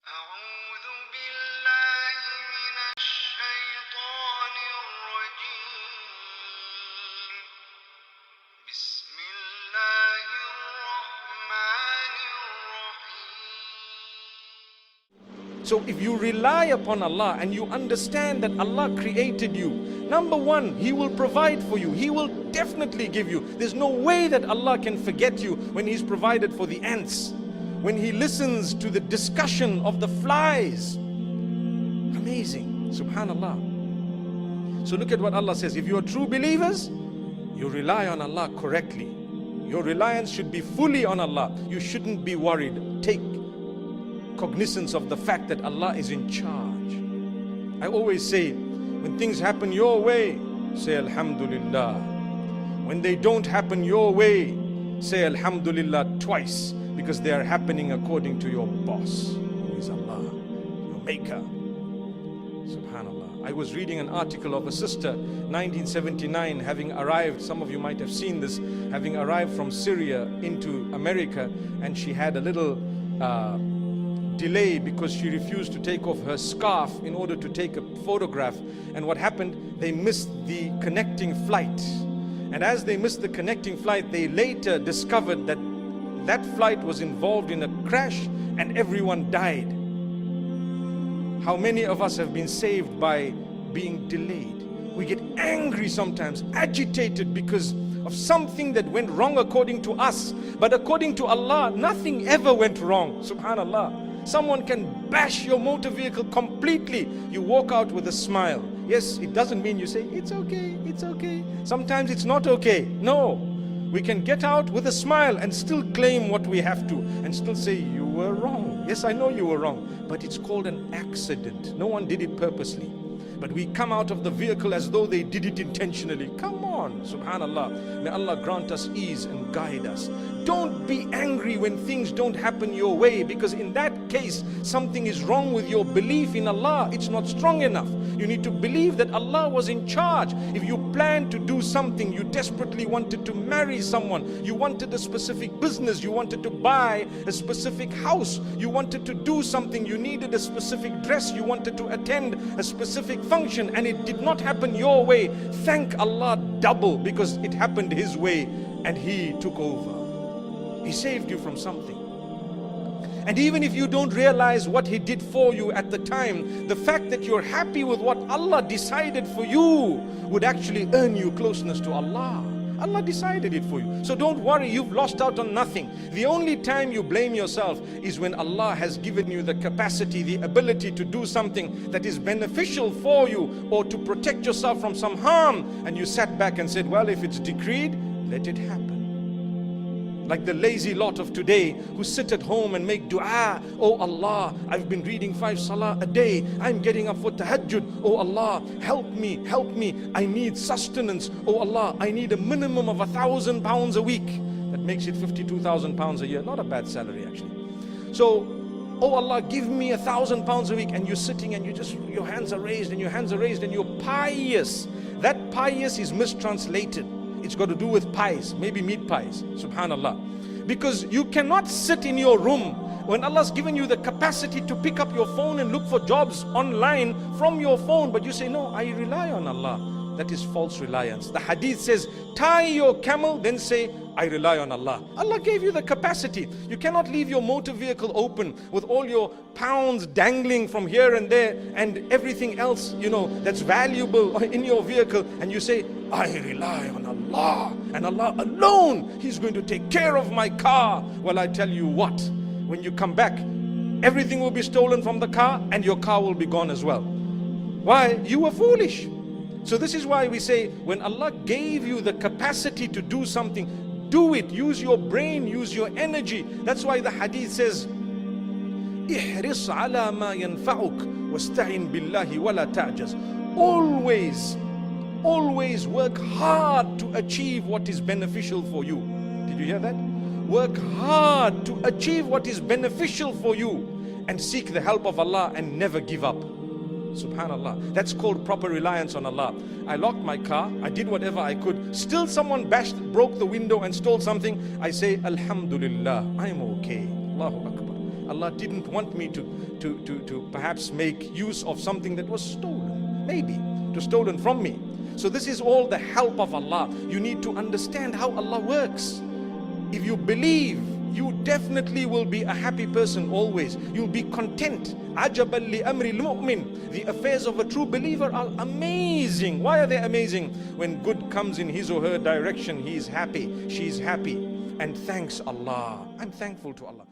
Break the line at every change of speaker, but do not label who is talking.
أعوذ بالله من الشيطان الرجيم بسم الله الرحمن الرحيم.
So if you rely upon Allah and you understand that Allah created you, number one, He will provide for you. He will definitely give you. There's no way that Allah can forget you when He's provided for the ants, when He listens to the discussion of the flies. Amazing, subhanallah. So look at what Allah says. If you are true believers, you rely on Allah correctly. Your reliance should be fully on Allah. You shouldn't be worried. Take cognizance of the fact that Allah is in charge. I always say, when things happen your way, say Alhamdulillah. When they don't happen your way, say Alhamdulillah twice, because they are happening according to your boss, who is Allah, your maker. Subhanallah. I was reading an article of a sister, 1979, having arrived, some of you might have seen this, having arrived from Syria into America, and she had a little delay because she refused to take off her scarf in order to take a photograph. And what happened, they missed the connecting flight. And as they missed the connecting flight, they later discovered that that flight was involved in a crash and everyone died. How many of us have been saved by being delayed? We get angry sometimes, agitated because of something that went wrong according to us. But according to Allah, nothing ever went wrong. Subhanallah. Someone can bash your motor vehicle completely. You walk out with a smile. Yes, it doesn't mean you say, it's okay, it's okay. Sometimes it's not okay. No. We can get out with a smile and still claim what we have to and still say, you were wrong. Yes, I know you were wrong, but it's called an accident. No one did it purposely. But we come out of the vehicle as though they did it intentionally. Come on, subhanallah. May Allah grant us ease and guide us. Don't be angry when things don't happen your way, because in that case, something is wrong with your belief in Allah. It's not strong enough. You need to believe that Allah was in charge. If you planned to do something, you desperately wanted to marry someone, you wanted a specific business, you wanted to buy a specific house, you wanted to do something, you needed a specific dress, you wanted to attend a specific function, and it did not happen your way, thank Allah double, because it happened His way and He took over. He saved you from something. And even if you don't realize what He did for you at the time, the fact that you're happy with what Allah decided for you would actually earn you closeness to Allah. Allah decided it for you. So don't worry, you've lost out on nothing. The only time you blame yourself is when Allah has given you the capacity, the ability to do something that is beneficial for you or to protect yourself from some harm, and you sat back and said, well, if it's decreed, let it happen. Like the lazy lot of today who sit at home and make dua. Oh Allah, I've been reading 5 salah a day. I'm getting up for tahajjud. Oh Allah, help me, help me. I need sustenance. Oh Allah, I need a minimum of £1,000 a week. That makes it £52,000 a year. Not a bad salary actually. So, oh Allah, give me £1,000 a week. And you're sitting and your hands are raised and your hands are raised and you're pious. That pious is mistranslated. It's got to do with pies, maybe meat pies, subhanallah. Because you cannot sit in your room when Allah's given you the capacity to pick up your phone and look for jobs online from your phone, but you say, no, I rely on Allah. That is false reliance. The hadith says, tie your camel, then say, I rely on Allah. Allah gave you the capacity. You cannot leave your motor vehicle open with all your pounds dangling from here and there and everything else, that's valuable in your vehicle, and you say, I rely on Allah and Allah alone. He's going to take care of my car. Well, I tell you what, when you come back, everything will be stolen from the car and your car will be gone as well. Why? You were foolish. So this is why we say, when Allah gave you the capacity to do something, do it. Use your brain, use your energy. That's why the hadith says, احرص على ما ينفعك واستعن بالله ولا تعجز. Always work hard to achieve what is beneficial for you. Did you hear that? Work hard to achieve what is beneficial for you and seek the help of Allah and never give up. Subhanallah. That's called proper reliance on Allah. I locked my car, I did whatever I could, still someone broke the window and stole something. I say, Alhamdulillah, I'm okay. Allahu Akbar. Allah didn't want me to perhaps make use of something that was stolen, maybe to stolen from me. So this is all the help of Allah. You need to understand how Allah works. If you believe, you definitely will be a happy person always. You'll be content. Ajaban li amri al-mu'min. The affairs of a true believer are amazing. Why are they amazing? When good comes in his or her direction, he is happy, she is happy. And thanks Allah. I'm thankful to Allah.